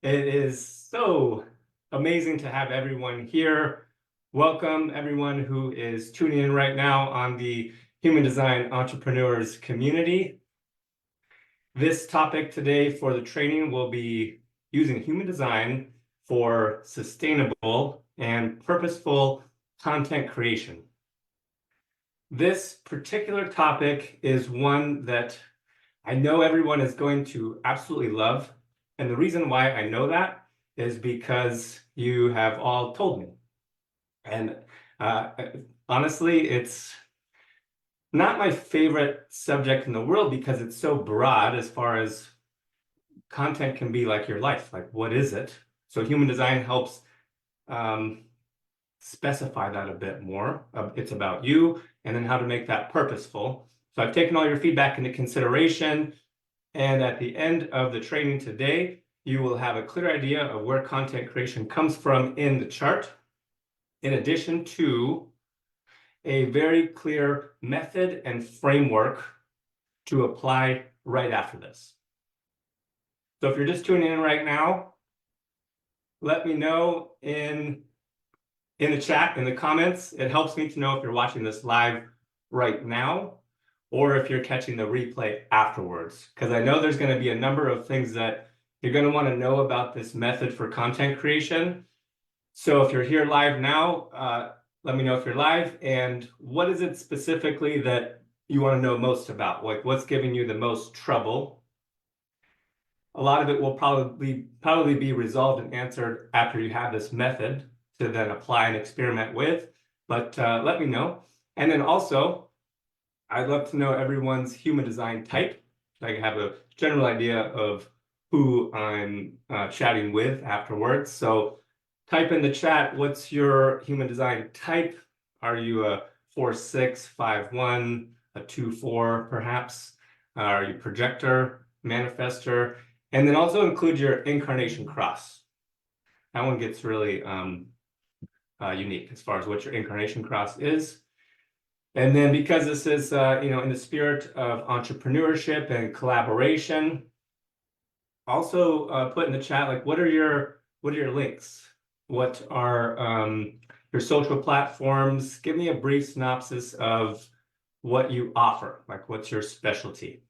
It is so amazing to have everyone here. Welcome everyone who is tuning in right now on the Human Design Entrepreneurs community. This topic today for the training will be using human design for sustainable and purposeful content creation. This particular topic is one that I know everyone is going to absolutely love. And the reason why I know that is because you have all told me. And uh, honestly, it's not my favorite subject in the world because it's so broad as far as content can be like your life. Like, what is it? So human design helps um, specify that a bit more. It's about you and then how to make that purposeful. So I've taken all your feedback into consideration. And at the end of the training today, you will have a clear idea of where content creation comes from in the chart, in addition to a very clear method and framework to apply right after this. So if you're just tuning in right now, let me know in the chat, in the comments. It helps me to know if you're watching this live right now or if you're catching the replay afterwards, because I know there's going to be a number of things that you're going to want to know about this method for content creation. So if you're here live now, let me know if you're live, and what is it specifically that you want to know most about? Like, what's giving you the most trouble? A lot of it will probably be resolved and answered after you have this method to then apply and experiment with, but let me know. And then also, I'd love to know everyone's human design type, so I can have a general idea of who I'm chatting with afterwards. So type in the chat, what's your human design type? Are you a 4/6, 5/1, a 2/4 perhaps? Are you projector, manifester? And then also include your incarnation cross. That one gets really unique as far as what your incarnation cross is. And then because this is, in the spirit of entrepreneurship and collaboration, also put in the chat, like, what are your links? What are your social platforms? Give me a brief synopsis of what you offer, like what's your specialty?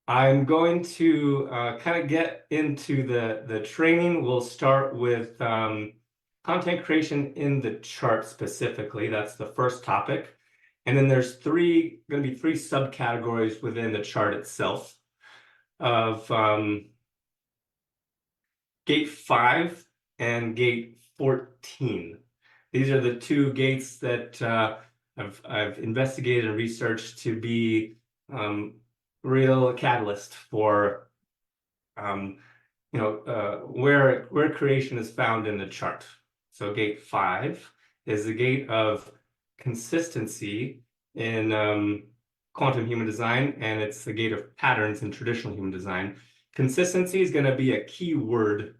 I'm going to kind of get into the training. We'll start with content creation in the chart specifically. That's the first topic. And then there's going to be three subcategories within the chart itself of gate 5 and gate 14. These are the two gates that I've investigated and researched to be real catalyst for where creation is found in the chart. So gate 5 is the gate of consistency in quantum human design, and it's the gate of patterns in traditional human design. Consistency is going to be a key word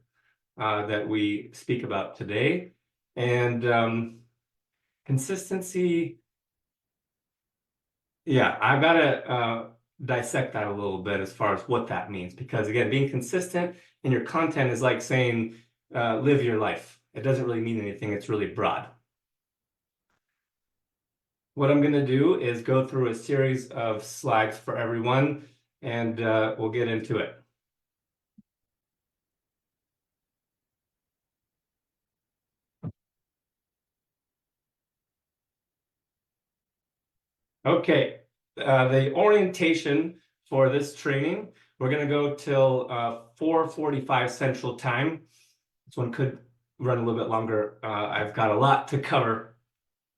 that we speak about today. And consistency, yeah, I've got to dissect that a little bit as far as what that means. Because again, being consistent in your content is like saying, live your life. It doesn't really mean anything. It's really broad. What I'm going to do is go through a series of slides for everyone, and we'll get into it. Okay, the orientation for this training, we're going to go till 4:45 Central Time. This one could run a little bit longer. I've got a lot to cover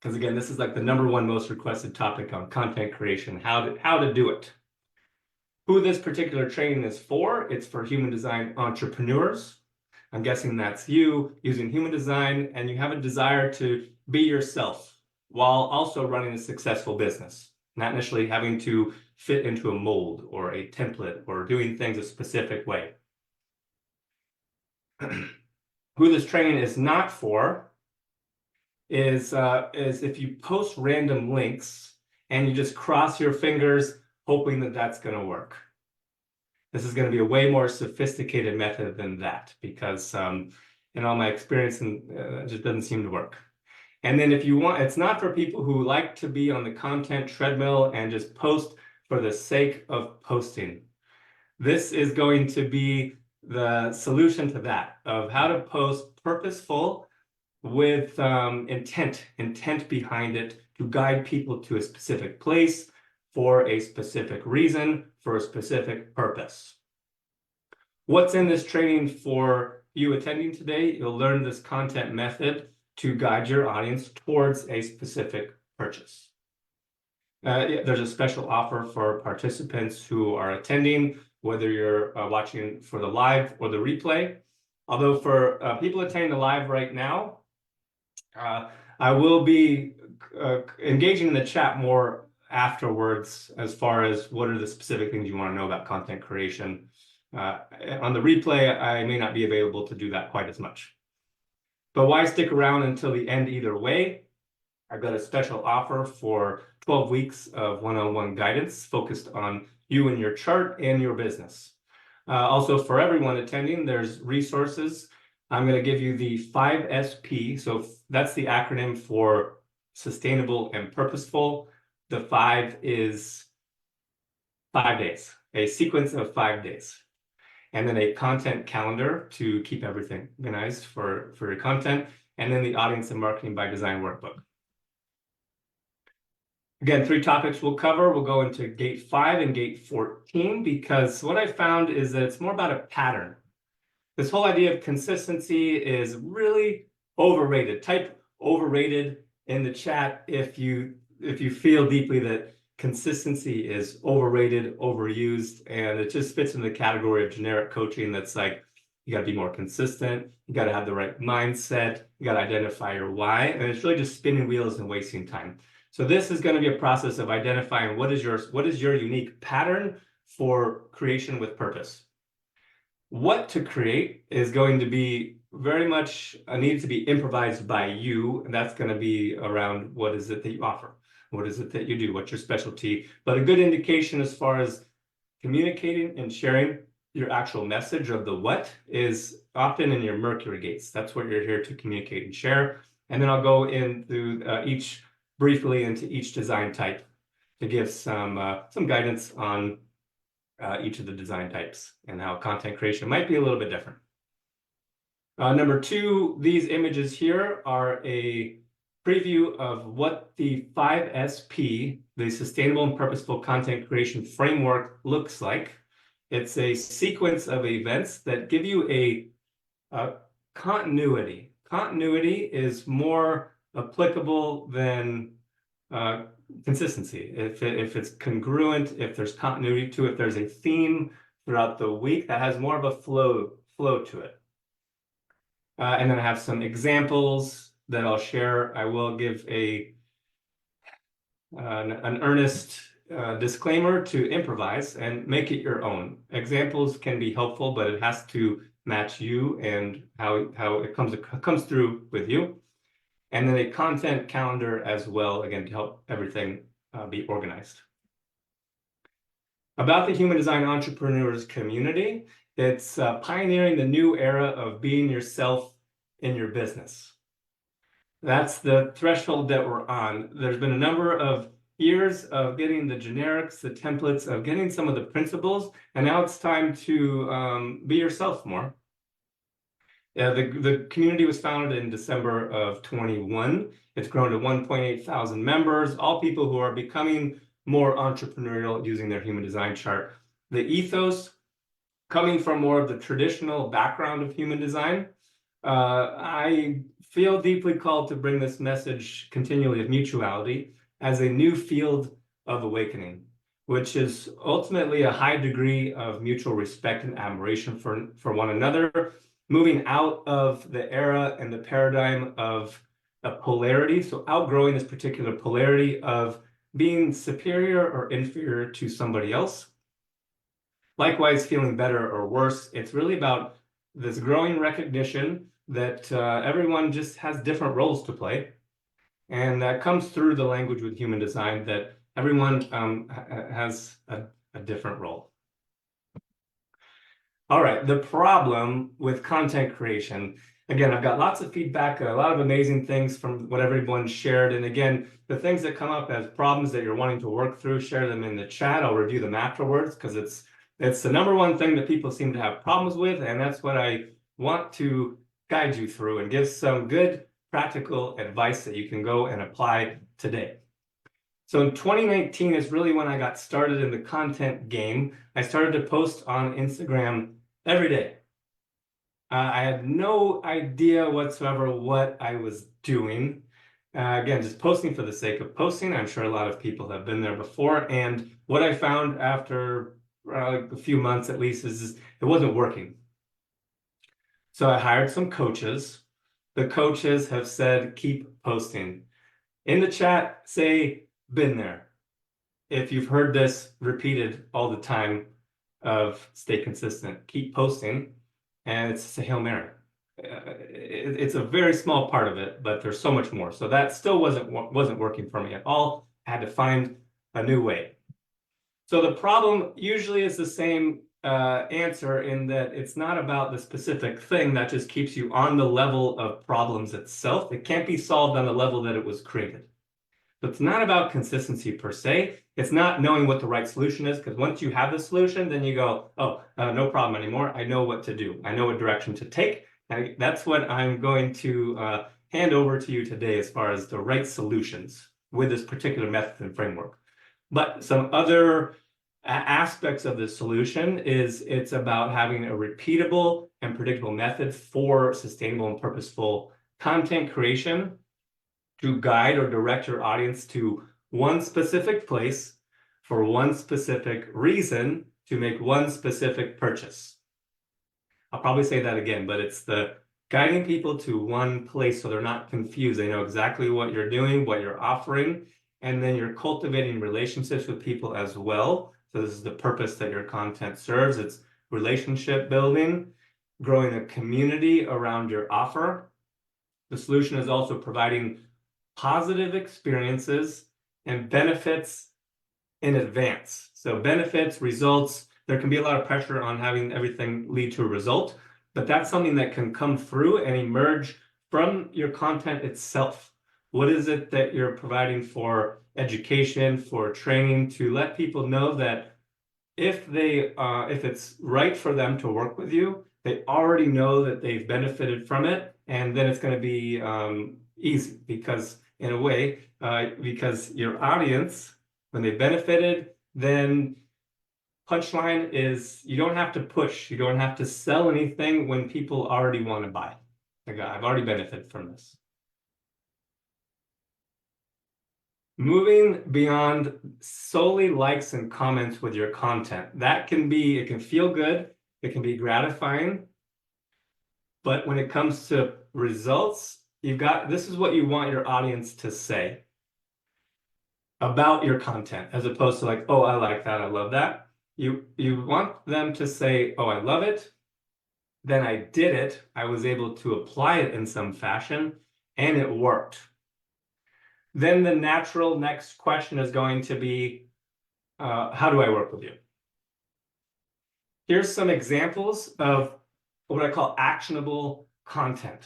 because again, this is like the #1 most requested topic on content creation, how to do it. Who this particular training is for, it's for human design entrepreneurs. I'm guessing that's you using human design and you have a desire to be yourself while also running a successful business, not initially having to fit into a mold or a template or doing things a specific way. Who this training is not for is if you post random links and you just cross your fingers hoping that that's going to work. This is going to be a way more sophisticated method than that because in all my experience, it just doesn't seem to work. And then if you want, it's not for people who like to be on the content treadmill and just post for the sake of posting. This is going to be the solution to that, of how to post purposeful with intent behind it to guide people to a specific place for a specific reason, for a specific purpose. What's in this training for you attending today? You'll learn this content method to guide your audience towards a specific purchase. There's a special offer for participants who are attending, whether you're watching for the live or the replay. Although for people attending the live right now, I will be engaging in the chat more afterwards as far as what are the specific things you want to know about content creation. On the replay, I may not be available to do that quite as much. But why stick around until the end either way? I've got a special offer for 12 weeks of one-on-one guidance focused on you and your chart and your business. Also, for everyone attending, there's resources. I'm going to give you the 5SP. So that's the acronym for sustainable and purposeful. The 5 is 5 days, a sequence of 5 days. And then a content calendar to keep everything organized for your content. And then the audience and marketing by design workbook. Again, 3 topics we'll cover. We'll go into gate 5 and gate 14 because what I found is that it's more about a pattern. This whole idea of consistency is really overrated. Type overrated in the chat if you feel deeply that consistency is overrated, overused, and it just fits in the category of generic coaching that's like, you got to be more consistent, you got to have the right mindset, you got to identify your why, and it's really just spinning wheels and wasting time. So this is going to be a process of identifying what is your unique pattern for creation with purpose. What to create is going to be very much needs to be improvised by you, and that's going to be around what is it that you offer, what is it that you do, what's your specialty. But a good indication as far as communicating and sharing your actual message of the what is often in your Mercury gates. That's what you're here to communicate and share. And then I'll go into briefly into each design type to give some guidance on each of the design types and how content creation might be a little bit different. Number 2, these images here are a preview of what the 5SP, the Sustainable and Purposeful Content Creation Framework, looks like. It's a sequence of events that give you a continuity. Continuity is more applicable than consistency. If it's congruent, if there's continuity to it, if there's a theme throughout the week that has more of a flow to it. And then I have some examples that I'll share. I will give an earnest disclaimer to improvise and make it your own. Examples can be helpful, but it has to match you and how it comes through with you. And then a content calendar as well, again, to help everything be organized. About the human design entrepreneurs community, it's pioneering the new era of being yourself in your business. That's the threshold that we're on. There's been a number of years of getting the generics, the templates, of getting some of the principles, and now it's time to be yourself more. The community was founded in December of 21. It's grown to 1.8 thousand members, all people who are becoming more entrepreneurial using their human design chart. The ethos, coming from more of the traditional background of human design, I feel deeply called to bring this message continually of mutuality as a new field of awakening, which is ultimately a high degree of mutual respect and admiration for one another, moving out of the era and the paradigm of a polarity, so outgrowing this particular polarity of being superior or inferior to somebody else. Likewise, feeling better or worse. It's really about this growing recognition that everyone just has different roles to play. And that comes through the language with human design, that everyone has a different role. All right, the problem with content creation. Again, I've got lots of feedback, a lot of amazing things from what everyone shared. And again, the things that come up as problems that you're wanting to work through, share them in the chat. I'll review them afterwards because it's the number one thing that people seem to have problems with. And that's what I want to guide you through and give some good practical advice that you can go and apply today. So in 2019 is really when I got started in the content game. I started to post on Instagram every day. I had no idea whatsoever what I was doing. Again, just posting for the sake of posting. I'm sure a lot of people have been there before. And what I found after a few months at least is it wasn't working. So I hired some coaches. The coaches have said, keep posting. In the chat, say, been there. If you've heard this repeated all the time of stay consistent, keep posting, and it's a Hail Mary. It's a very small part of it, but there's so much more. So that still wasn't working for me at all. I had to find a new way. So the problem usually is the same answer in that it's not about the specific thing that just keeps you on the level of problems itself. It can't be solved on the level that it was created. So it's not about consistency per se. It's not knowing what the right solution is, because once you have the solution, then you go, oh, no problem anymore. I know what to do. I know what direction to take. And that's what I'm going to hand over to you today as far as the right solutions with this particular method and framework. But some other aspects of the solution is it's about having a repeatable and predictable method for sustainable and purposeful content creation to guide or direct your audience to one specific place for one specific reason to make one specific purchase. I'll probably say that again, but it's the guiding people to one place so they're not confused. They know exactly what you're doing, what you're offering, and then you're cultivating relationships with people as well. So this is the purpose that your content serves. It's relationship building, growing a community around your offer. The solution is also providing positive experiences and benefits in advance. So benefits, results, there can be a lot of pressure on having everything lead to a result, but that's something that can come through and emerge from your content itself. What is it that you're providing for education, for training, to let people know that if it's right for them to work with you, they already know that they've benefited from it, and then it's going to be easy because in a way, because your audience, when they benefited, then punchline is you don't have to push, you don't have to sell anything when people already want to buy. Like, I've already benefited from this. Moving beyond solely likes and comments with your content. That can be, it can feel good, it can be gratifying, but when it comes to results, this is what you want your audience to say about your content, as opposed to like, oh, I like that, I love that. You want them to say, oh, I love it, then I did it, I was able to apply it in some fashion, and it worked. Then the natural next question is going to be, how do I work with you? Here's some examples of what I call actionable content,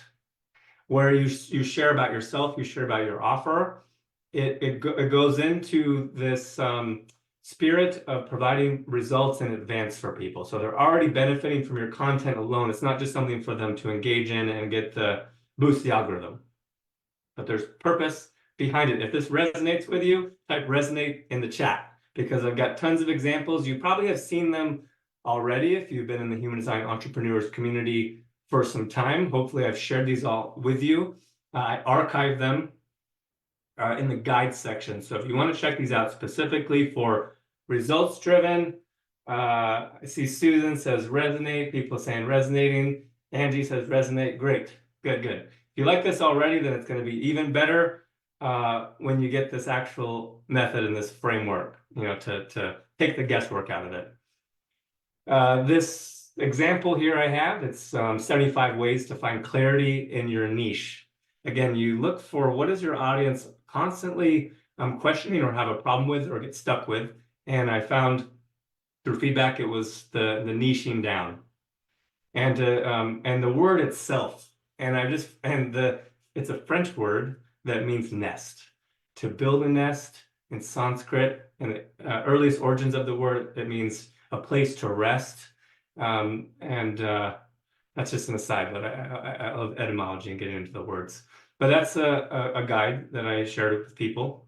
where you share about yourself, you share about your offer. It goes into this spirit of providing results in advance for people. So they're already benefiting from your content alone. It's not just something for them to engage in and boost the algorithm, but there's purpose behind it. If this resonates with you, type resonate in the chat, because I've got tons of examples. You probably have seen them already if you've been in the human design entrepreneurs community for some time. Hopefully I've shared these all with you. I archive them in the guide section. So if you want to check these out specifically for results driven, I see Susan says resonate, people saying resonating. Angie says resonate, great, good. If you like this already, then it's going to be even better when you get this actual method and this framework, to take the guesswork out of it. This example here I have, it's 75 ways to find clarity in your niche. Again, you look for what is your audience constantly questioning or have a problem with or get stuck with. And I found through feedback, it was the niching down. and the word itself, it's a French word that means nest, to build a nest in Sanskrit, and the earliest origins of the word, it means a place to rest. That's just an aside, but I love etymology and getting into the words. But that's a guide that I shared with people.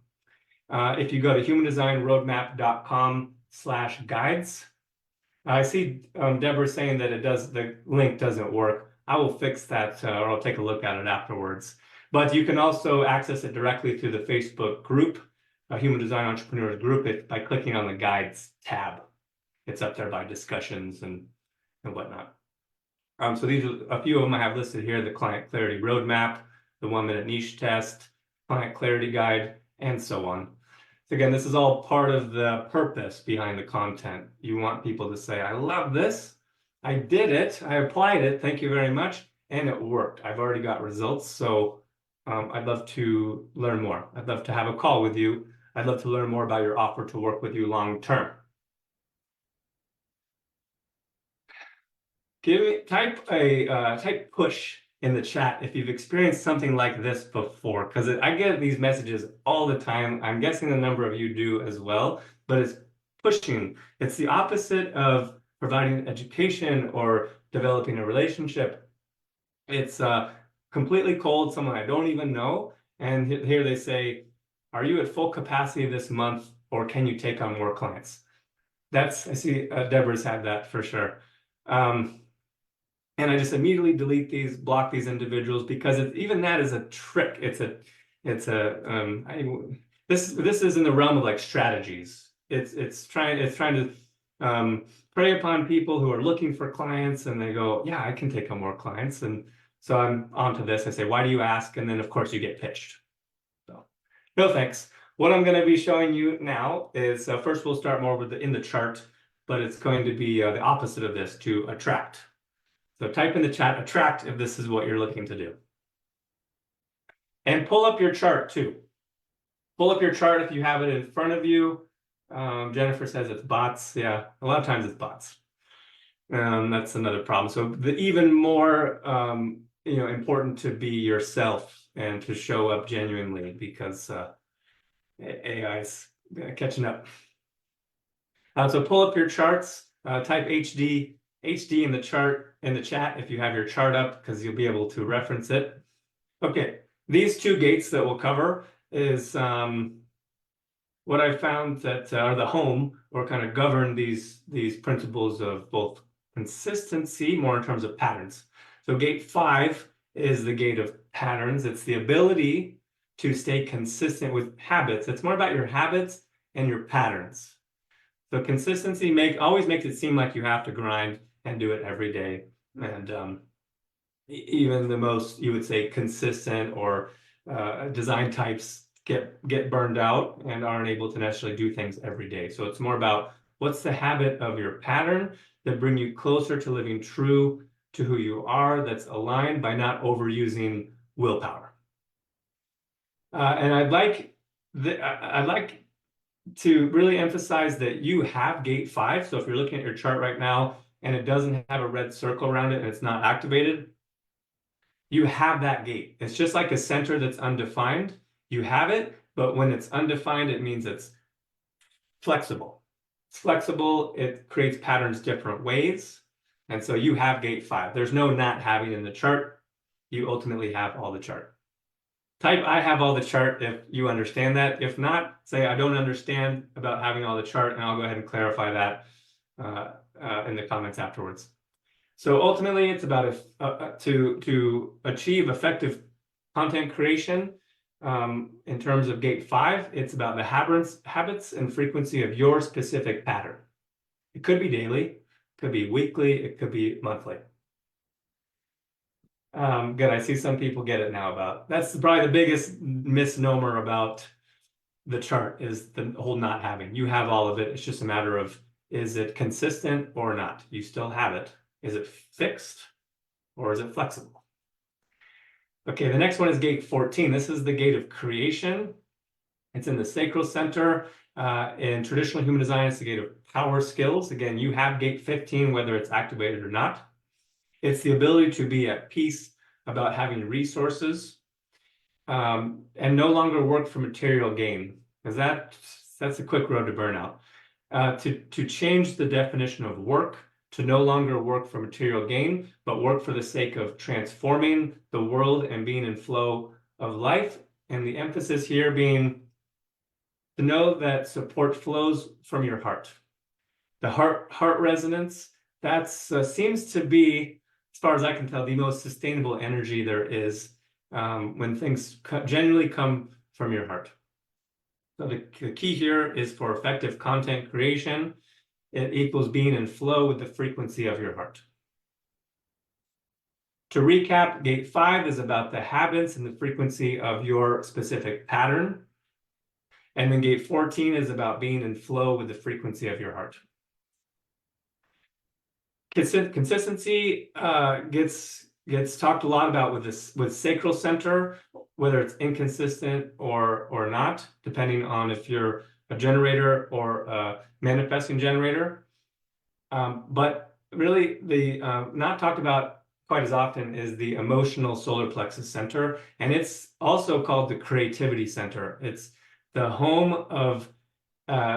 If you go to humandesignroadmap.com/guides, I see Deborah saying that the link doesn't work. I will fix that, or I'll take a look at it afterwards. But you can also access it directly through the Facebook group, Human Design Entrepreneurs group, by clicking on the guides tab. It's up there by discussions and whatnot. So these are a few of them I have listed here: the Client Clarity Roadmap, the 1-minute niche test, Client Clarity Guide, and so on. So again, this is all part of the purpose behind the content. You want people to say, I love this, I did it, I applied it, thank you very much, and it worked. I've already got results, so I'd love to learn more. I'd love to have a call with you. I'd love to learn more about your offer to work with you long term. Type push in the chat if you've experienced something like this before, because I get these messages all the time. I'm guessing a number of you do as well, but it's pushing. It's the opposite of providing education or developing a relationship. It's completely cold, someone I don't even know, and here they say, are you at full capacity this month, or can you take on more clients? I see Deborah's had that for sure. And I just immediately delete these, block these individuals, because even that is a trick. This is in the realm of like strategies. It's trying to prey upon people who are looking for clients, and they go, yeah, I can take on more clients. And so I'm onto this. I say, why do you ask? And then of course you get pitched. So no thanks. What I'm going to be showing you now is first we'll start more with in the chart, but it's going to be the opposite of this, to attract. So type in the chat, attract, if this is what you're looking to do. And pull up your chart too. Pull up your chart if you have it in front of you. Jennifer says it's bots. Yeah, a lot of times it's bots. That's another problem. So even more important to be yourself and to show up genuinely, because AI is catching up. So pull up your charts, type HD in the chart, in the chat if you have your chart up, because you'll be able to reference it. Okay, these two gates that we'll cover is what I found that are the home, or kind of govern these principles of both consistency, more in terms of patterns. So gate 5 is the gate of patterns. It's the ability to stay consistent with habits. It's more about your habits and your patterns. So consistency always makes it seem like you have to grind and do it every day. And even the most, you would say, consistent or design types get burned out and aren't able to necessarily do things every day. So it's more about what's the habit of your pattern that bring you closer to living true to who you are, that's aligned by not overusing willpower. And I'd like to really emphasize that you have gate 5. So if you're looking at your chart right now and it doesn't have a red circle around it and it's not activated, you have that gate. It's just like a center that's undefined. You have it, but when it's undefined, it means it's flexible. It's flexible, it creates patterns different ways. And so you have gate 5. There's no not having in the chart. You ultimately have all the chart. Type I have all the chart if you understand that. If not, say I don't understand about having all the chart, and I'll go ahead and clarify that in the comments afterwards. So ultimately, it's about to achieve effective content creation. In terms of gate 5, it's about the habits and frequency of your specific pattern. It could be daily, it could be weekly, it could be monthly. Good, I see some people get it now that's probably the biggest misnomer about the chart, is the whole not having. You have all of it. It's just a matter of, is it consistent or not? You still have it. Is it fixed or is it flexible? Okay, the next one is gate 14. This is the gate of creation. It's in the sacral center. In traditional human design, it's the gate of power skills. Again, you have gate 15, whether it's activated or not. It's the ability to be at peace about having resources, and no longer work for material gain, because that's a quick road to burnout. To change the definition of work, to no longer work for material gain, but work for the sake of transforming the world and being in flow of life. And the emphasis here being to know that support flows from your heart. The heart resonance, that seems to be, as far as I can tell, the most sustainable energy there is, when things genuinely come from your heart. So the key here is for effective content creation, it equals being in flow with the frequency of your heart. To recap, gate 5 is about the habits and the frequency of your specific pattern. And then gate 14 is about being in flow with the frequency of your heart. Consistency gets talked a lot about with sacral center, whether it's inconsistent or not, depending on if you're a generator or a manifesting generator. But really, the not talked about quite as often is the emotional solar plexus center, and it's also called the creativity center. It's the home of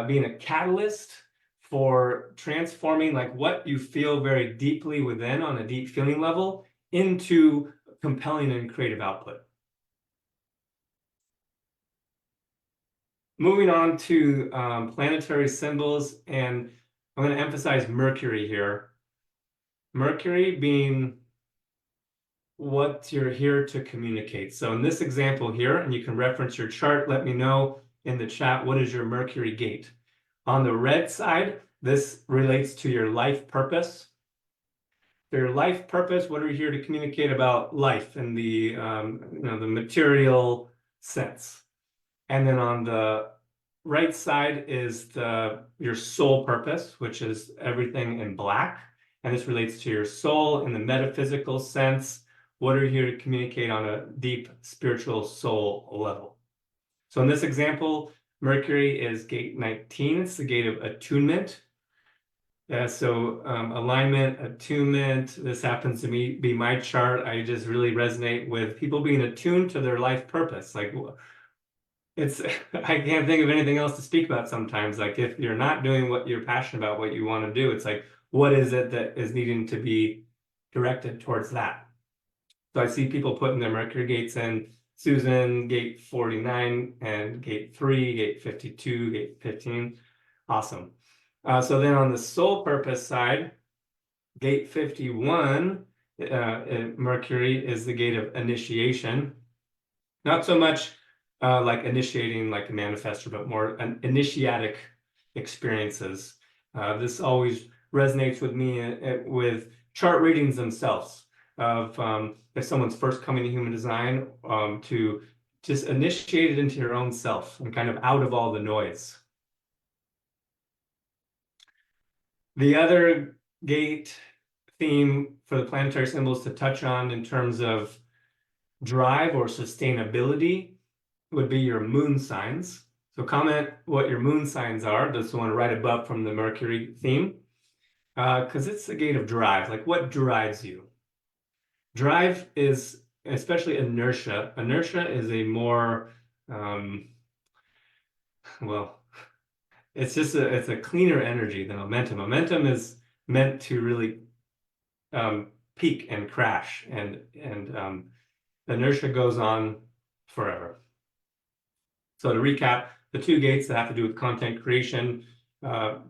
being a catalyst for transforming like what you feel very deeply within on a deep feeling level into compelling and creative output. Moving on to planetary symbols, and I'm going to emphasize Mercury here. Mercury being what you're here to communicate. So in this example here, and you can reference your chart, let me know in the chat, what is your Mercury gate? On the red side, this relates to your life purpose. Your life purpose, what are you here to communicate about life in the the material sense? And then on the right side is your soul purpose, which is everything in black. And this relates to your soul in the metaphysical sense. What are you here to communicate on a deep spiritual soul level? So in this example, Mercury is gate 19. It's the gate of attunement. So alignment, attunement, this happens to be my chart. I just really resonate with people being attuned to their life purpose. Like it's, I can't think of anything else to speak about sometimes. Like if you're not doing what you're passionate about, what you want to do, it's like, what is it that is needing to be directed towards that? So I see people putting their Mercury gates in. Susan, gate 49, and gate 3, gate 52, gate 15. Awesome. So then on the soul purpose side, gate 51, Mercury is the gate of initiation. Not so much like initiating like a manifestor, but more initiatic experiences. This always resonates with me with chart readings themselves. Of if someone's first coming to human design, to just initiate it into your own self and kind of out of all the noise. The other gate theme for the planetary symbols to touch on in terms of drive or sustainability would be your moon signs. So comment what your moon signs are. That's the one right above from the Mercury theme, because it's the gate of drive. Like what drives you? Drive is especially inertia. Inertia is a more, well, it's a cleaner energy than momentum. Momentum is meant to really peak and crash, and inertia goes on forever. So to recap, the two gates that have to do with content creation,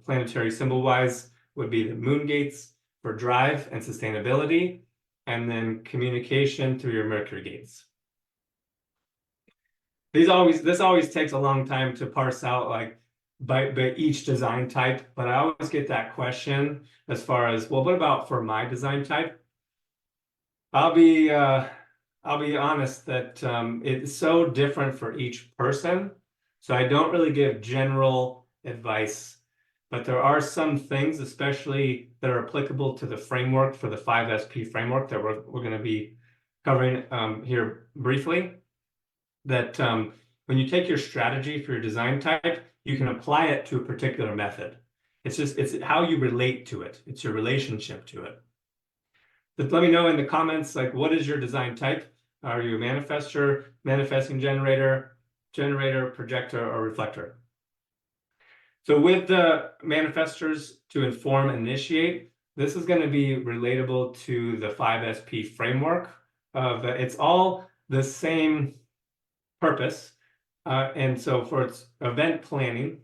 planetary symbol wise, would be the moon gates for drive and sustainability, and then communication through your Mercury gates. This always takes a long time to parse out, like by each design type, but I always get that question as far as, well, what about for my design type? I'll be honest that it's so different for each person, so I don't really give general advice. But there are some things, especially that are applicable to the framework for the 5SP framework that we're going to be covering here briefly, that when you take your strategy for your design type, you can apply it to a particular method. It's how you relate to it. It's your relationship to it. But let me know in the comments, like, what is your design type? Are you a manifester, manifesting generator, projector, or reflector? So with the manifestors to inform and initiate, this is going to be relatable to the 5SP framework. It's all the same purpose. And so for its event planning,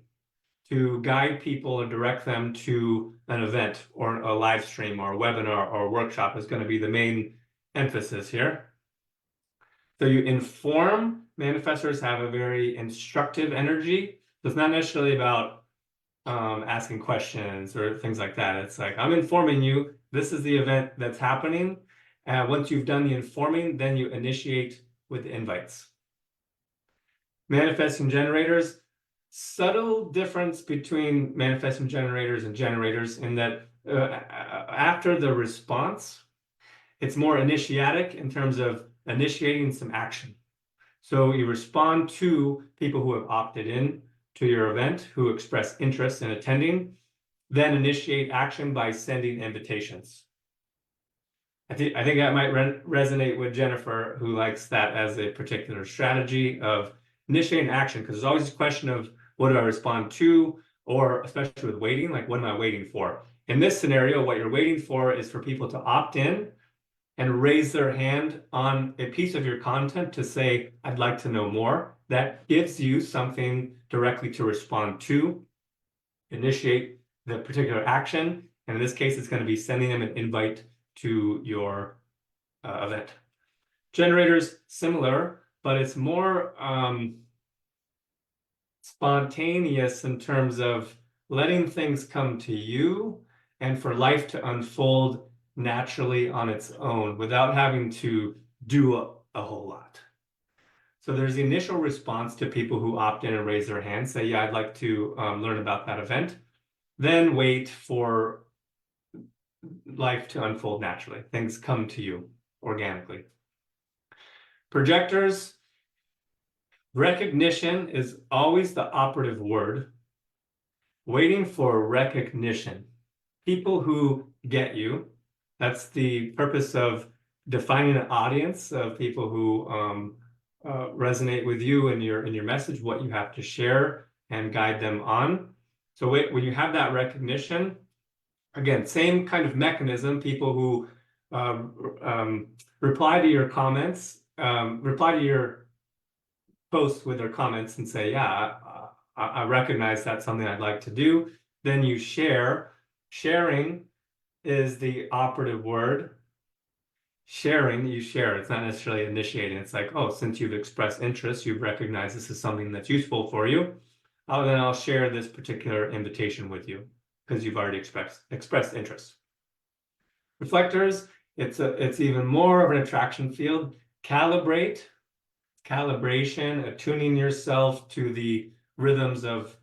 to guide people or direct them to an event or a live stream or a webinar or a workshop is going to be the main emphasis here. So you inform. Manifestors have a very instructive energy. So it's not necessarily about asking questions or things like that. It's like, I'm informing you, this is the event that's happening. Once you've done the informing, then you initiate with the invites. Manifesting generators, subtle difference between manifesting generators and generators in that after the response, it's more initiatic in terms of initiating some action. So you respond to people who have opted in to your event, who express interest in attending, then initiate action by sending invitations. I think that might resonate with Jennifer, who likes that as a particular strategy of initiating action, because there's always a question of what do I respond to, or especially with waiting, like what am I waiting for? In this scenario, what you're waiting for is for people to opt in and raise their hand on a piece of your content to say, I'd like to know more. That gives you something directly to respond to, initiate the particular action. And in this case, it's going to be sending them an invite to your event. Generators, similar, but it's more spontaneous in terms of letting things come to you and for life to unfold naturally on its own without having to do a whole lot. So there's the initial response to people who opt in and raise their hand, say, yeah, I'd like to learn about that event. Then wait for life to unfold naturally. Things come to you organically. Projectors, recognition is always the operative word. Waiting for recognition. People who get you. That's the purpose of defining an audience of people who resonate with you and your message, what you have to share, and guide them on. So when you have that recognition, again, same kind of mechanism. People who reply to your comments, reply to your posts with their comments and say, yeah, I recognize that's something I'd like to do. Then you share. Sharing is the operative word. Sharing, you share. It's not necessarily initiating. It's like, oh, since you've expressed interest, you've recognized this is something that's useful for you. Then I'll share this particular invitation with you because you've already expressed interest. Reflectors, it's even more of an attraction field. Calibration, attuning yourself to the rhythms of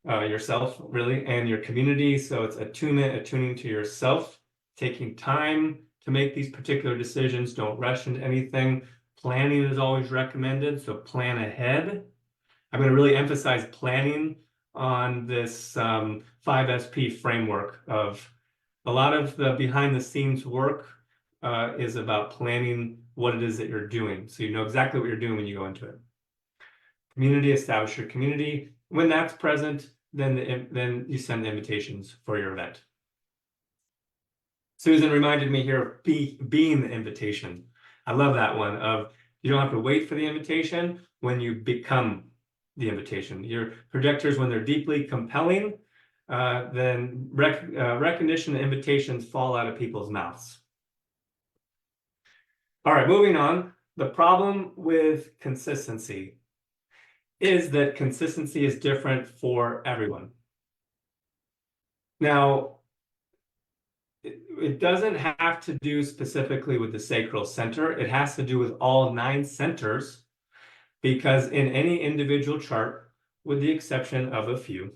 yourself, really, and your community. So it's attuning to yourself, taking time to make these particular decisions. Don't rush into anything. Planning is always recommended, so plan ahead. I'm going to really emphasize planning on this 5SP framework of a lot of the behind the scenes work is about planning what it is that you're doing. So you know exactly what you're doing when you go into it. Community, establish your community. When that's present, then you send invitations for your event. Susan reminded me here of being the invitation. I love that one of you don't have to wait for the invitation when you become the invitation. Your projectors, when they're deeply compelling, then recognition and invitations fall out of people's mouths. All right, moving on. The problem with consistency is that consistency is different for everyone. Now, it doesn't have to do specifically with the sacral center. It has to do with all 9 centers, because in any individual chart, with the exception of a few,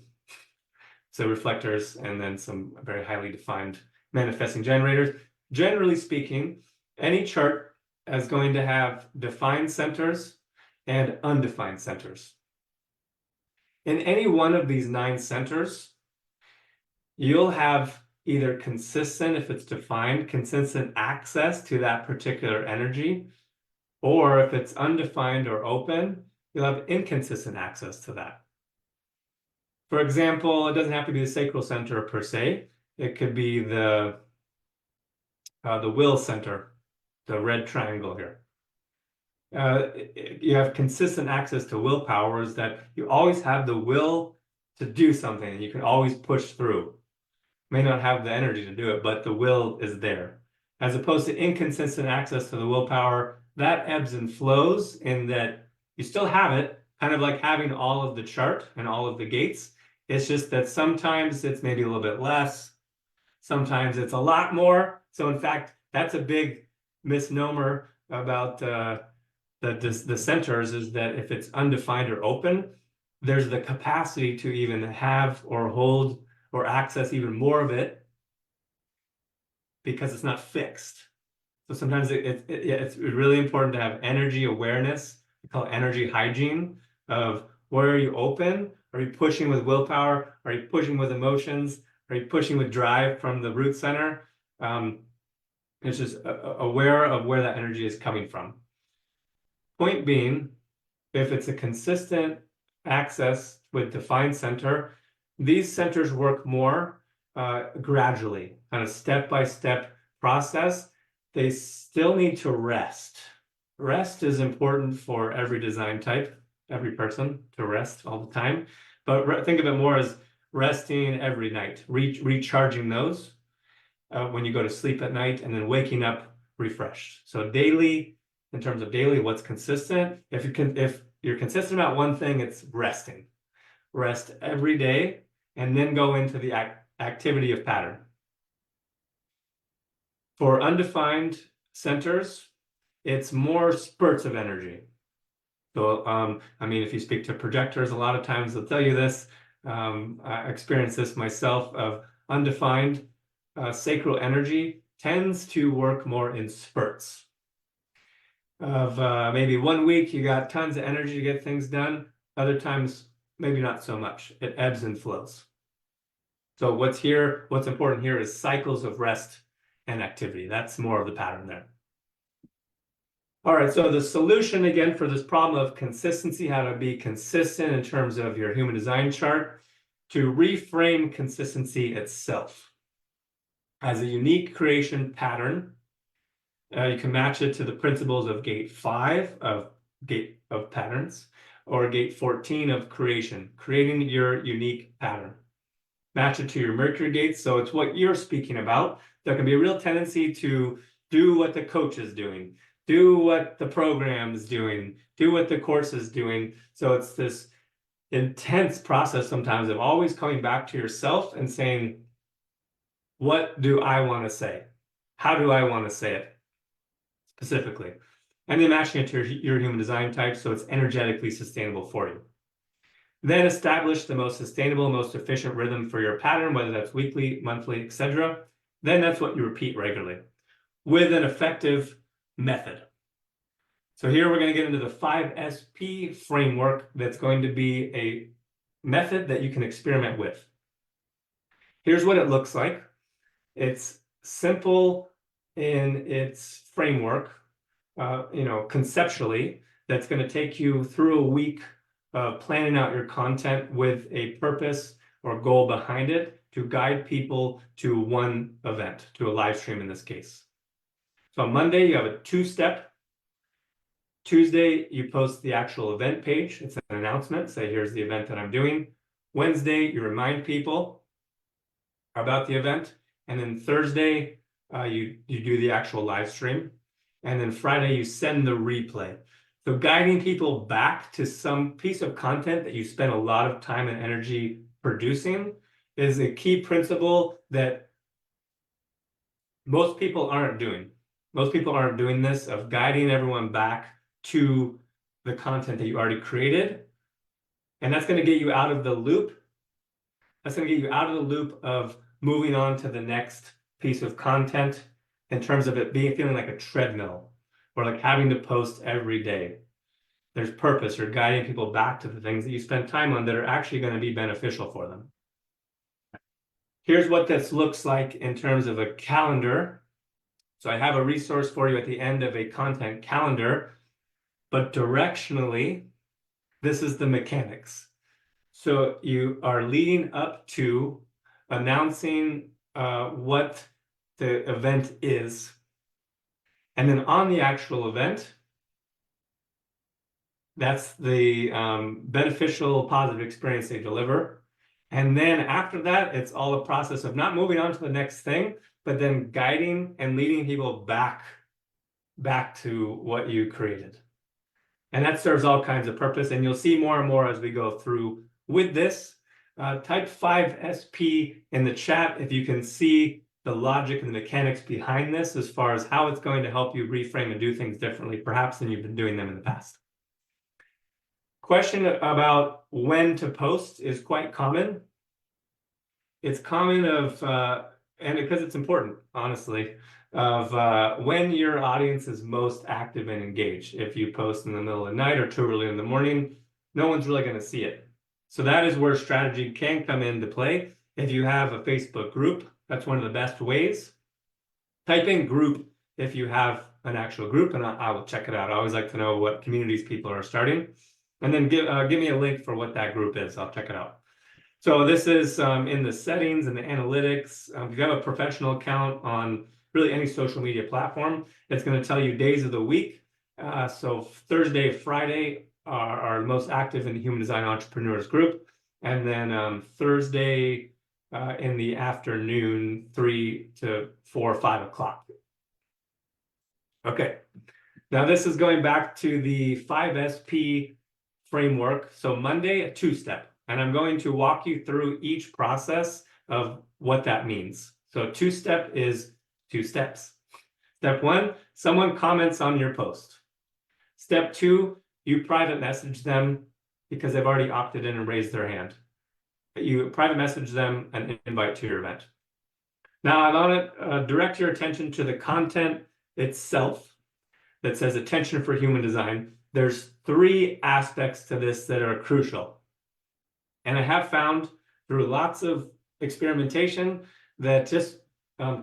so reflectors and then some very highly defined manifesting generators, generally speaking, any chart is going to have defined centers and undefined centers. In any one of these 9 centers, you'll have either consistent, if it's defined, consistent access to that particular energy, or if it's undefined or open, you'll have inconsistent access to that. For example, it doesn't have to be the sacral center per se. It could be the will center, the red triangle here. You have consistent access to willpower, is that you always have the will to do something, and you can always push through. May not have the energy to do it, but the will is there. As opposed to inconsistent access to the willpower, that ebbs and flows in that you still have it, kind of like having all of the chart and all of the gates. It's just that sometimes it's maybe a little bit less, sometimes it's a lot more. So in fact, that's a big misnomer about the centers, is that if it's undefined or open, there's the capacity to even have or hold or access even more of it because it's not fixed. So sometimes it's really important to have energy awareness. We call it energy hygiene, of where are you open? Are you pushing with willpower? Are you pushing with emotions? Are you pushing with drive from the root center? It's just aware of where that energy is coming from. Point being, if it's a consistent access with defined center, these centers work more gradually, on a step-by-step process. They still need to rest. Rest is important for every design type, every person to rest all the time. But think of it more as resting every night, recharging those when you go to sleep at night, and then waking up refreshed. So daily, in terms of daily, what's consistent? If you're consistent about one thing, it's resting. Rest every day, and then go into the activity of pattern. For undefined centers, it's more spurts of energy. So, I mean, if you speak to projectors, a lot of times they'll tell you this. I experienced this myself, of undefined sacral energy tends to work more in spurts. Of maybe 1 week, you got tons of energy to get things done. Other times, maybe not so much. It ebbs and flows. So what's important here is cycles of rest and activity. That's more of the pattern there. All right, so the solution again for this problem of consistency, how to be consistent in terms of your human design chart, to reframe consistency itself as a unique creation pattern. You can match it to the principles of gate 5 of patterns, or gate 14 of creation, creating your unique pattern. Match it to your Mercury gates, so it's what you're speaking about. There can be a real tendency to do what the coach is doing, do what the program is doing, do what the course is doing. So it's this intense process sometimes of always coming back to yourself and saying, what do I want to say? How do I want to say it specifically? And then matching it to your human design type so it's energetically sustainable for you. Then establish the most sustainable, most efficient rhythm for your pattern, whether that's weekly, monthly, etc. Then that's what you repeat regularly with an effective method. So here we're going to get into the 5SP framework that's going to be a method that you can experiment with. Here's what it looks like. It's simple in its framework, conceptually, that's going to take you through a week of planning out your content with a purpose or goal behind it to guide people to one event, to a live stream in this case. So on Monday, you have a 2-step. Tuesday, you post the actual event page. It's an announcement. Say, here's the event that I'm doing. Wednesday, you remind people about the event. And then Thursday, you do the actual live stream. And then Friday, you send the replay. So guiding people back to some piece of content that you spent a lot of time and energy producing is a key principle that most people aren't doing. Most people aren't doing this, of guiding everyone back to the content that you already created. And that's going to get you out of the loop. That's going to get you out of the loop of moving on to the next piece of content in terms of it feeling like a treadmill, or like having to post every day. There's purpose. You're guiding people back to the things that you spend time on that are actually going to be beneficial for them. here's what this looks like in terms of a calendar. So I have a resource for you at the end of a content calendar, but directionally, this is the mechanics. So you are leading up to announcing what the event is. And then on the actual event, that's the beneficial, positive experience they deliver. And then after that, it's all a process of not moving on to the next thing, but then guiding and leading people back to what you created. And that serves all kinds of purpose. And you'll see more and more as we go through with this. Type 5SP in the chat if you can see the logic and the mechanics behind this as far as how it's going to help you reframe and do things differently, perhaps than you've been doing them in the past. Question about when to post is quite common. It's common and because it's important, honestly, of when your audience is most active and engaged. If you post in the middle of the night or too early in the morning, no one's really going to see it. So that is where strategy can come into play. If you have a Facebook group, that's one of the best ways. Type in group if you have an actual group, and I will check it out. I always like to know what communities people are starting. And then give me a link for what that group is. I'll check it out. So this is in the settings and the analytics. If you have a professional account on really any social media platform, it's going to tell you days of the week. So Thursday, Friday are most active in the Human Design Entrepreneurs group. And then Thursday in the afternoon, 3 to 4 or 5 o'clock. Okay. Now this is going back to the 5SP framework. So Monday, a 2-step. And I'm going to walk you through each process of what that means. So 2-step is 2 steps. Step 1, someone comments on your post. Step 2, you private message them because they've already opted in and raised their hand. You private message them an invite to your event. Now I want to direct your attention to the content itself that says attention for human design. There's 3 aspects to this that are crucial. And I have found through lots of experimentation that just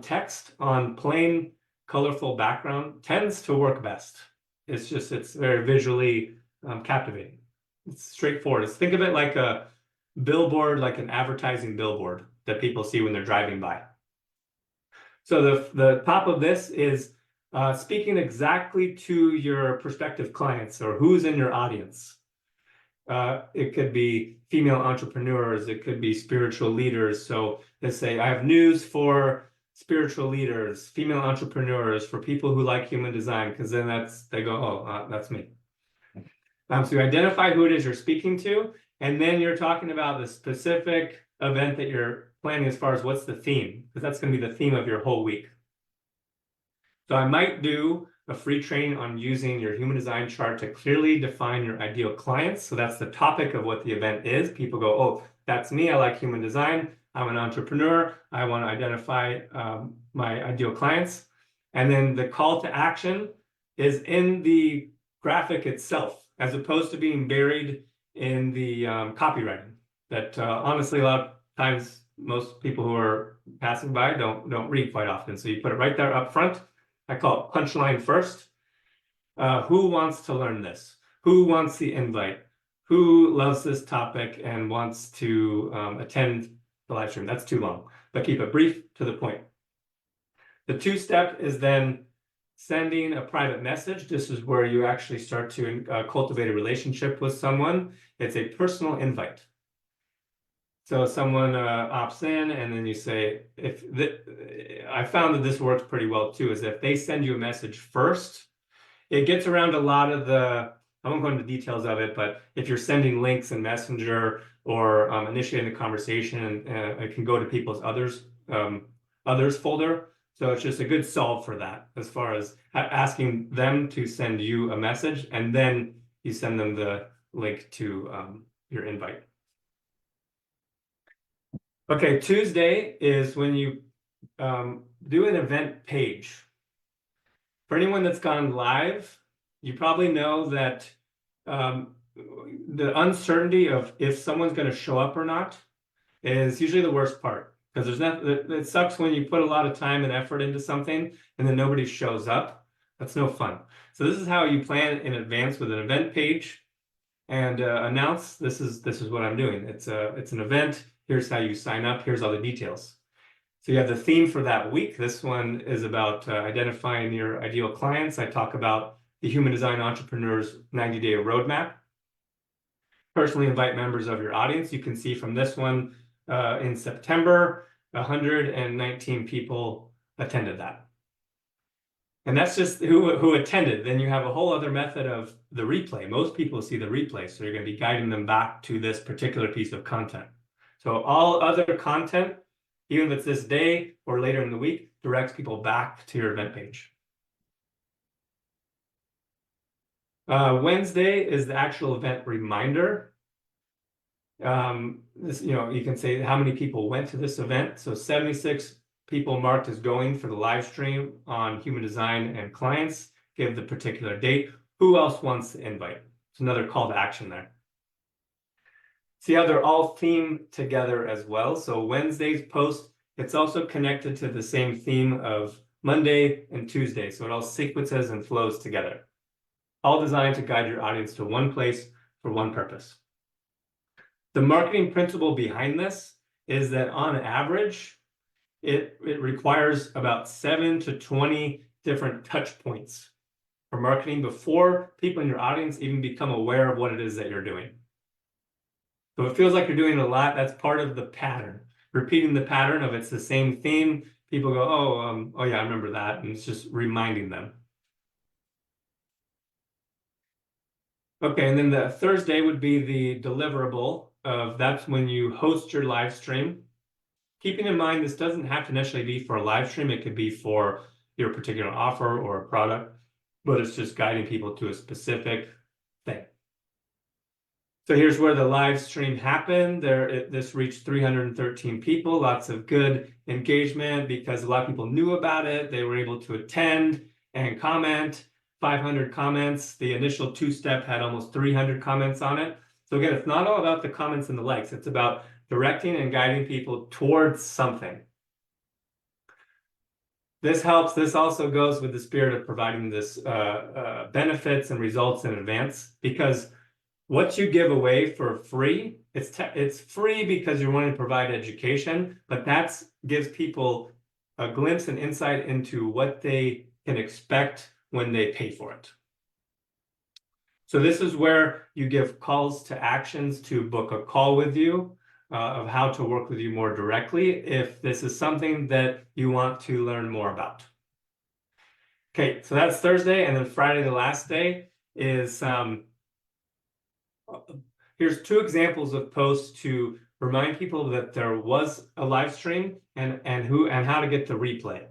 text on plain colorful background tends to work best. It's very visually captivating. It's straightforward. Think of it like a billboard, like an advertising billboard that people see when they're driving by. So the top of this is speaking exactly to your prospective clients or who's in your audience. It could be female entrepreneurs, it could be spiritual leaders. So let's say I have news for spiritual leaders, female entrepreneurs, for people who like human design, because then they go, oh, that's me. So you identify who it is you're speaking to, and then you're talking about the specific event that you're planning as far as what's the theme, because that's going to be the theme of your whole week. So I might do a free training on using your human design chart to clearly define your ideal clients. So that's the topic of what the event is. People go, oh, that's me. I like human design. I'm an entrepreneur. I want to identify my ideal clients. And then the call to action is in the graphic itself, as opposed to being buried in the copywriting. That honestly, a lot of times, most people who are passing by don't read quite often. So you put it right there up front. I call it punchline first. Who wants to learn this? Who wants the invite? Who loves this topic and wants to attend the live stream? That's too long, but keep it brief, to the point. The 2-step is then sending a private message. This is where you actually start to cultivate a relationship with someone. It's a personal invite. So someone opts in, and then you say, I found that this works pretty well too, is if they send you a message first, it gets around a lot of I won't go into details of it, but if you're sending links in Messenger or initiating a conversation, it can go to people's others folder. So it's just a good solve for that, as far as asking them to send you a message, and then you send them the link to your invite. Okay, Tuesday is when you do an event page. For anyone that's gone live, you probably know that the uncertainty of if someone's going to show up or not is usually the worst part, because it sucks when you put a lot of time and effort into something and then nobody shows up. That's no fun. So this is how you plan in advance with an event page and announce this is what I'm doing. It's an event. Here's how you sign up. Here's all the details. So you have the theme for that week. This one is about identifying your ideal clients. I talk about the Human Design Entrepreneur's 90-day roadmap. Personally invite members of your audience. You can see from this one in September, 119 people attended that. And that's just who attended. Then you have a whole other method of the replay. Most people see the replay, so you're going to be guiding them back to this particular piece of content. So all other content, even if it's this day or later in the week, directs people back to your event page. Wednesday is the actual event reminder. You can say how many people went to this event. So 76 people marked as going for the live stream on human design and clients. Give the particular date. Who else wants to invite? It's another call to action there. See how they're all themed together as well. So Wednesday's post, it's also connected to the same theme of Monday and Tuesday. So it all sequences and flows together. All designed to guide your audience to one place for one purpose. The marketing principle behind this is that on average, it requires about 7 to 20 different touch points for marketing before people in your audience even become aware of what it is that you're doing. So it feels like you're doing a lot. That's part of the pattern. Repeating the pattern of it's the same theme. People go, oh yeah, I remember that. And it's just reminding them. Okay, and then the Thursday would be the deliverable of that's when you host your live stream. Keeping in mind, this doesn't have to necessarily be for a live stream. It could be for your particular offer or a product, but it's just guiding people to a specific thing. So here's where the live stream happened. This reached 313 people, lots of good engagement because a lot of people knew about it. They were able to attend and comment. 500 comments. The initial two-step had almost 300 comments on it. So again, it's not all about the comments and the likes. It's about directing and guiding people towards something. This helps. This also goes with the spirit of providing this benefits and results in advance, because what you give away for free, it's free because you're wanting to provide education, but that gives people a glimpse and insight into what they can expect when they pay for it. So this is where you give calls to actions to book a call with you of how to work with you more directly if this is something that you want to learn more about. Okay, so that's Thursday, and then Friday, the last day, is here's 2 examples of posts to remind people that there was a live stream and how to get the replay.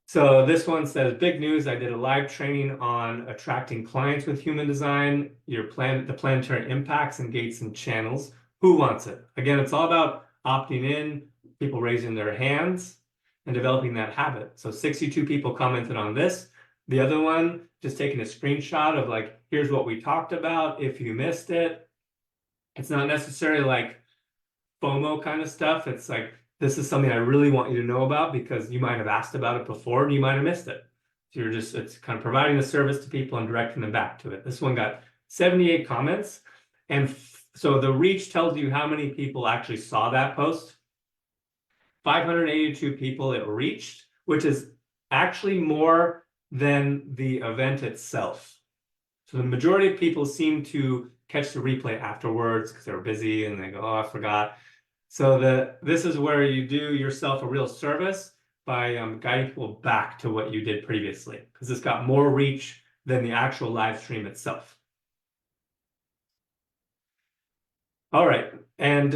So this one says, big news, I did a live training on attracting clients with human design, the planetary impacts and gates and channels. Who wants it? Again, it's all about opting in, people raising their hands and developing that habit. So 62 people commented on this. The other one, just taking a screenshot of like, here's what we talked about. If you missed it, it's not necessarily like FOMO kind of stuff. It's like, this is something I really want you to know about because you might have asked about it before and you might have missed it. So it's kind of providing a service to people and directing them back to it. This one got 78 comments. And so the reach tells you how many people actually saw that post. 582 people it reached, which is actually more than the event itself. So the majority of people seem to catch the replay afterwards because they were busy and they go, oh, I forgot. So this is where you do yourself a real service by guiding people back to what you did previously, because this got more reach than the actual live stream itself. All right, and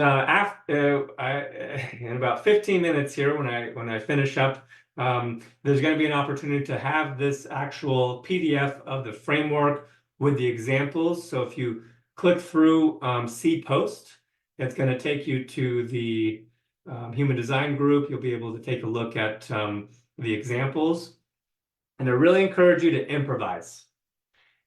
in about 15 minutes here, when I finish up, there's going to be an opportunity to have this actual PDF of the framework with the examples. So if you click through See Post, it's going to take you to the Human Design group. You'll be able to take a look at the examples. And I really encourage you to improvise.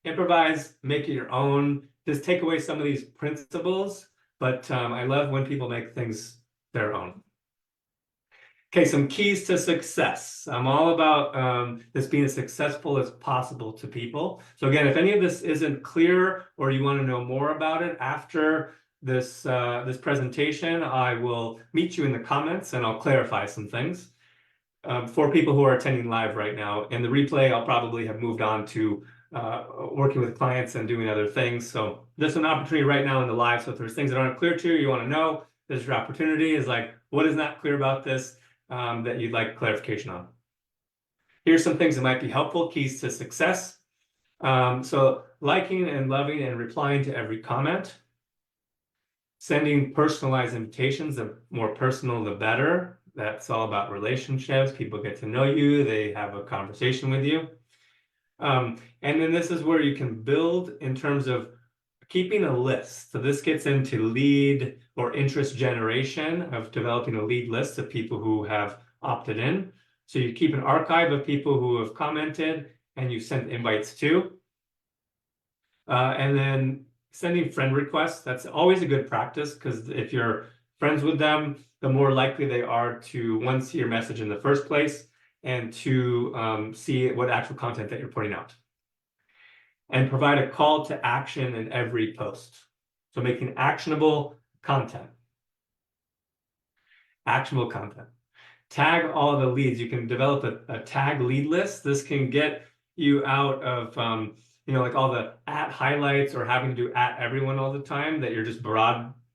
Improvise, make it your own. Just take away some of these principles. But I love when people make things their own. Okay, some keys to success. I'm all about this being as successful as possible to people. So again, if any of this isn't clear or you want to know more about it after this presentation, I will meet you in the comments and I'll clarify some things. For people who are attending live right now, in the replay, I'll probably have moved on to working with clients and doing other things. So there's an opportunity right now in the live. So if there's things that aren't clear to you, you want to know, this is your opportunity. Is like, what is not clear about this that you'd like clarification on? Here's some things that might be helpful, keys to success. So liking and loving and replying to every comment. Sending personalized invitations, the more personal, the better. That's all about relationships. People get to know you. They have a conversation with you. And then this is where you can build in terms of keeping a list. So this gets into lead or interest generation of developing a lead list of people who have opted in. So you keep an archive of people who have commented and you send invites to. And then sending friend requests, that's always a good practice because if you're friends with them, the more likely they are to, one, see your message in the first place, and to see what actual content that you're putting out. And provide a call to action in every post. So making actionable content. Actionable content. Tag all the leads. You can develop a tag lead list. This can get you out of like all the highlights or having to do everyone all the time, that you're just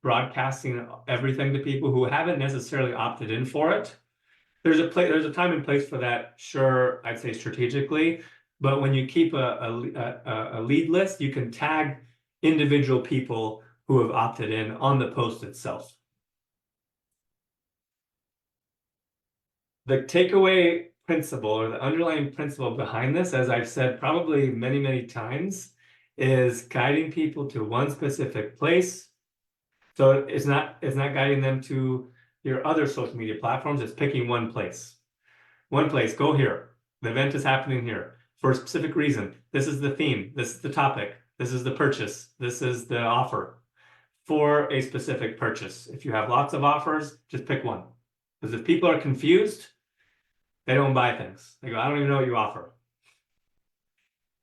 broadcasting everything to people who haven't necessarily opted in for it. There's a time and place for that, sure, I'd say strategically, but when you keep a lead list, you can tag individual people who have opted in on the post itself. The takeaway principle or the underlying principle behind this, as I've said probably many, many times, is guiding people to one specific place. So it's not guiding them to your other social media platforms. It's picking one place. One place, go here. The event is happening here for a specific reason. This is the theme. This is the topic. This is the purchase. This is the offer for a specific purchase. If you have lots of offers, just pick one. Because if people are confused, they don't buy things. They go, I don't even know what you offer.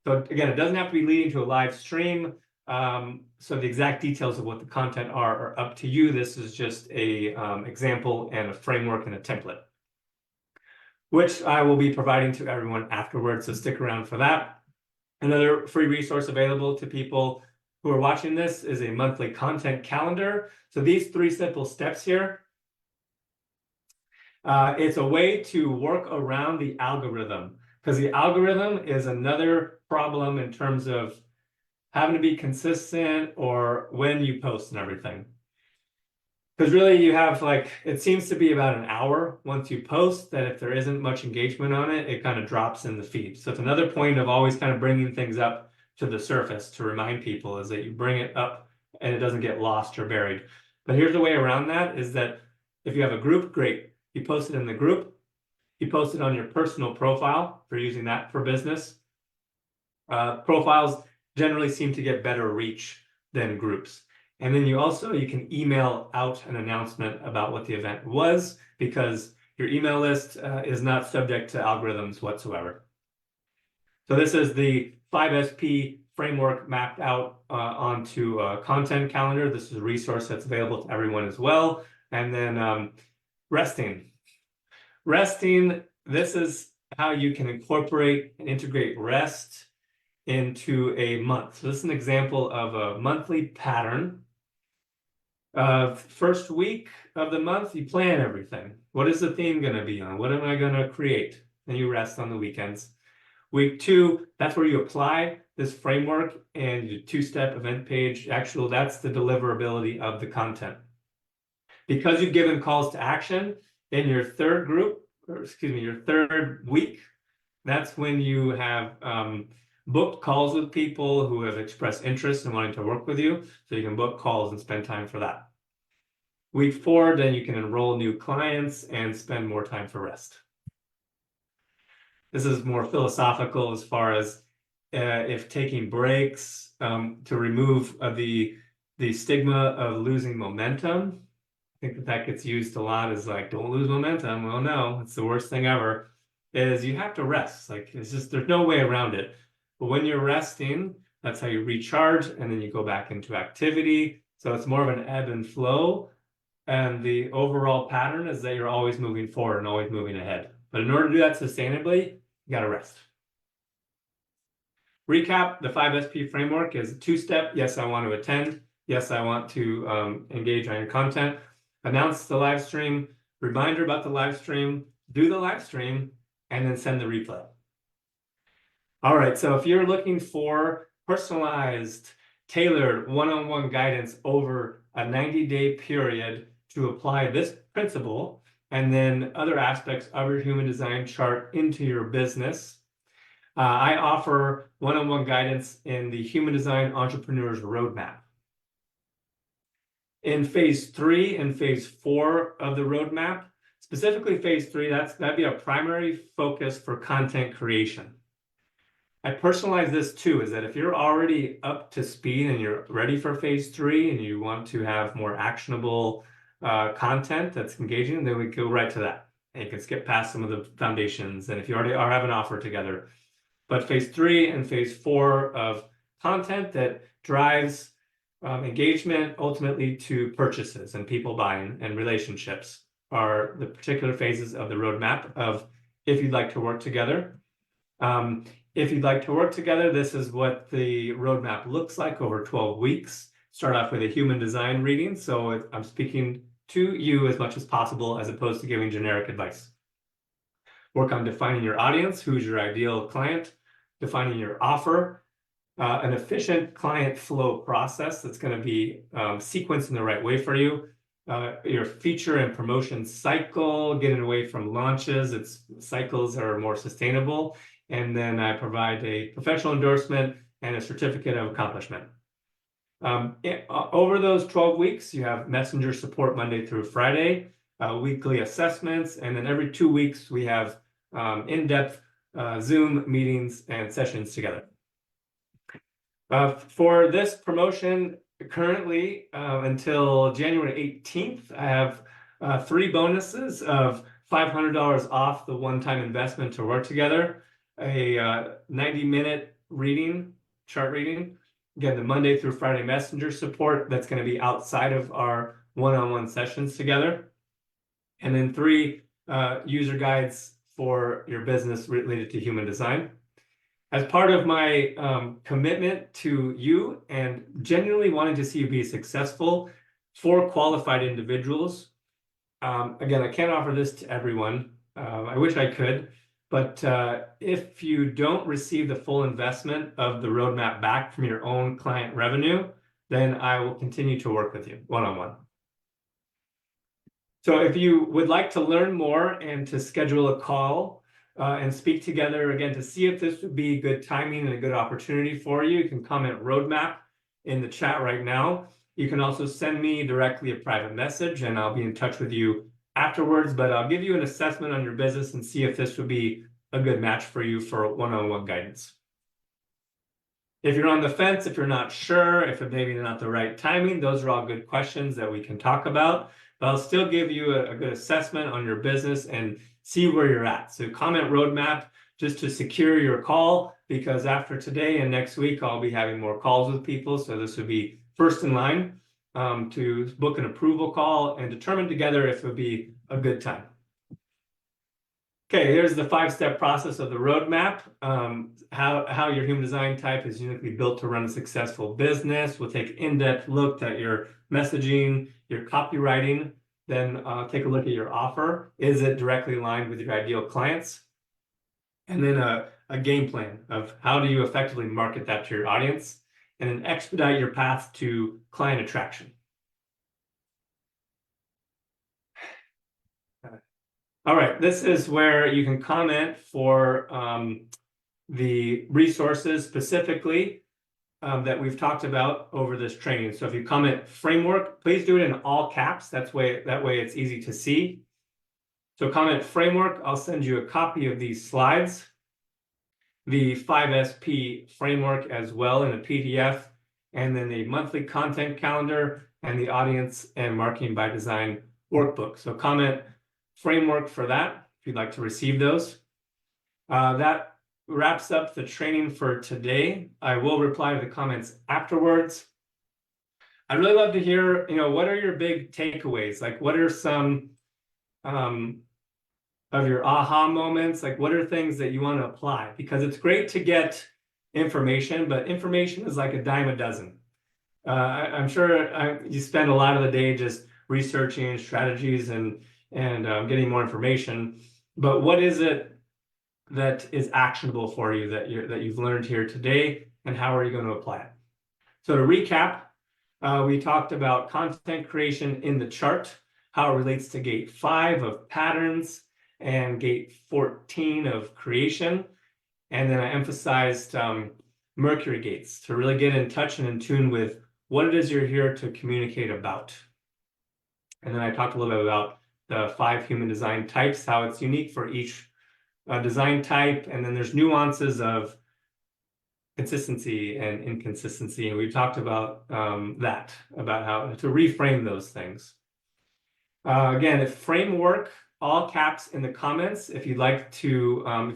So again, it doesn't have to be leading to a live stream. So the exact details of what the content are up to you. This is just a example and a framework and a template, which I will be providing to everyone afterwards. So stick around for that. Another free resource available to people who are watching this is a monthly content calendar. So these 3 simple steps here, it's a way to work around the algorithm, because the algorithm is another problem in terms of having to be consistent or when you post and everything. Because really you have it seems to be about an hour once you post, that if there isn't much engagement on it, it kind of drops in the feed. So it's another point of always kind of bringing things up to the surface to remind people, is that you bring it up and it doesn't get lost or buried. But here's the way around that, is that if you have a group, great. You post it in the group. You post it on your personal profile for using that for business. Profiles generally seem to get better reach than groups. And then you can email out an announcement about what the event was, because your email list is not subject to algorithms whatsoever. So this is the 5SP framework mapped out onto a content calendar. This is a resource that's available to everyone as well. And then resting. Resting, this is how you can incorporate and integrate rest into a month. So this is an example of a monthly pattern. First week of the month, you plan everything. What is the theme going to be on? What am I going to create? And you rest on the weekends. Week 2, that's where you apply this framework and your 2-step event page. That's the deliverability of the content. Because you've given calls to action in your third week, that's when you have booked calls with people who have expressed interest in wanting to work with you. So you can book calls and spend time for that. Week 4, then you can enroll new clients and spend more time for rest. This is more philosophical as far as if taking breaks to remove the stigma of losing momentum. think that that gets used a lot, is like, don't lose momentum. Well, no, it's the worst thing ever, is you have to rest. Like, it's just, there's no way around it. But when you're resting, that's how you recharge, and then you go back into activity. So it's more of an ebb and flow. And the overall pattern is that you're always moving forward and always moving ahead. But in order to do that sustainably, you got to rest. Recap, the 5SP framework is a two-step. Yes, I want to attend. Yes, I want to engage on your content. Announce the live stream, reminder about the live stream, do the live stream, and then send the replay. All right, so if you're looking for personalized, tailored one-on-one guidance over a 90-day period to apply this principle and then other aspects of your human design chart into your business, I offer one-on-one guidance in the Human Design Entrepreneur's Roadmap. In phase 3 and phase 4 of the roadmap, specifically phase 3, that'd be a primary focus for content creation. I personalize this too, is that if you're already up to speed and you're ready for phase 3 and you want to have more actionable content that's engaging, then we go right to that. And you can skip past some of the foundations, and if you already have an offer together. But phase 3 and phase 4 of content that drives engagement ultimately to purchases and people buying and relationships are the particular phases of the roadmap of if you'd like to work together. If you'd like to work together, this is what the roadmap looks like over 12 weeks. Start off with a human design reading. So I'm speaking to you as much as possible as opposed to giving generic advice. Work on defining your audience, who's your ideal client, defining your offer, an efficient client flow process that's going to be sequenced in the right way for you, your feature and promotion cycle, getting away from launches. Its cycles are more sustainable. And then I provide a professional endorsement and a certificate of accomplishment. Over those 12 weeks, you have messenger support Monday through Friday, weekly assessments, and then every 2 weeks we have in-depth Zoom meetings and sessions together. For this promotion, currently until January 18th, I have 3 bonuses of $500 off the one-time investment to work together, a 90-minute reading, chart reading, again, the Monday through Friday messenger support that's going to be outside of our one-on-one sessions together, and then 3 user guides for your business related to human design. As part of my commitment to you and genuinely wanting to see you be successful for qualified individuals, again, I can't offer this to everyone. I wish I could, but if you don't receive the full investment of the roadmap back from your own client revenue, then I will continue to work with you one-on-one. So if you would like to learn more and to schedule a call and speak together again to see if this would be good timing and a good opportunity for you, you can comment roadmap in the chat right now. You can also send me directly a private message and I'll be in touch with you afterwards, but I'll give you an assessment on your business and see if this would be a good match for you for one-on-one guidance. If you're on the fence, if you're not sure, if it maybe not the right timing, those are all good questions that we can talk about. But I'll still give you a good assessment on your business and see where you're at. So comment roadmap just to secure your call, because after today and next week, I'll be having more calls with people. So this would be first in line to book an approval call and determine together if it would be a good time. Okay, here's the 5-step process of the roadmap. How your human design type is uniquely built to run a successful business. We'll take an in-depth look at your messaging, your copywriting, then take a look at your offer. Is it directly aligned with your ideal clients? And then a game plan of how do you effectively market that to your audience, and then expedite your path to client attraction. All right, this is where you can comment for the resources specifically that we've talked about over this training. So if you comment framework, please do it in all caps. That way it's easy to see. So comment framework, I'll send you a copy of these slides, the 5SP framework as well in a PDF, and then the monthly content calendar and the Audience and Marketing by Design workbook. So comment framework for that if you'd like to receive those. That wraps up the training for today. I will reply to the comments afterwards. I'd really love to hear, what are your big takeaways? Like, what are some of your aha moments? Like, what are things that you want to apply? Because it's great to get information, but information is like a dime a dozen. I'm sure you spend a lot of the day just researching strategies and getting more information. But what is it that is actionable for you that you've learned here today, and how are you going to apply it? So to recap, we talked about content creation in the chart, how it relates to gate 5 of patterns and gate 14 of creation. And then I emphasized Mercury gates to really get in touch and in tune with what it is you're here to communicate about. And then I talked a little bit about the 5 human design types, how it's unique for each design type. And then there's nuances of consistency and inconsistency. And we talked about about how to reframe those things. Again, if framework, all caps in the comments, if you'd like to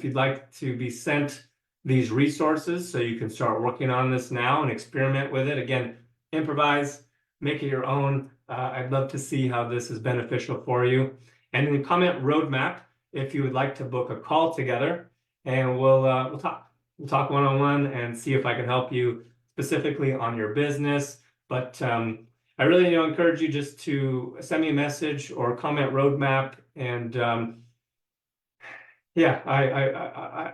be sent these resources so you can start working on this now and experiment with it. Again, improvise, make it your own. I'd love to see how this is beneficial for you. And in the comment roadmap, if you would like to book a call together, and we'll talk. We'll talk one-on-one and see if I can help you specifically on your business. But I really encourage you just to send me a message or comment roadmap. And yeah,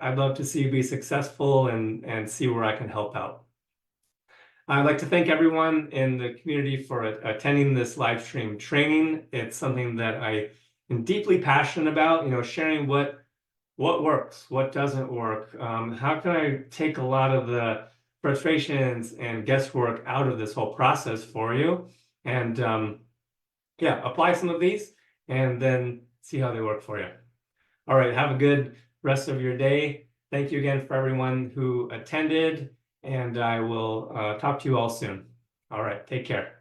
I'd love to see you be successful and see where I can help out. I'd like to thank everyone in the community for attending this live stream training. It's something that I am deeply passionate about, sharing what works, what doesn't work, how can I take a lot of the frustrations and guesswork out of this whole process for you, and yeah, apply some of these and then see how they work for you. All right, have a good rest of your day. Thank you again for everyone who attended, and I will talk to you all soon. All right, take care.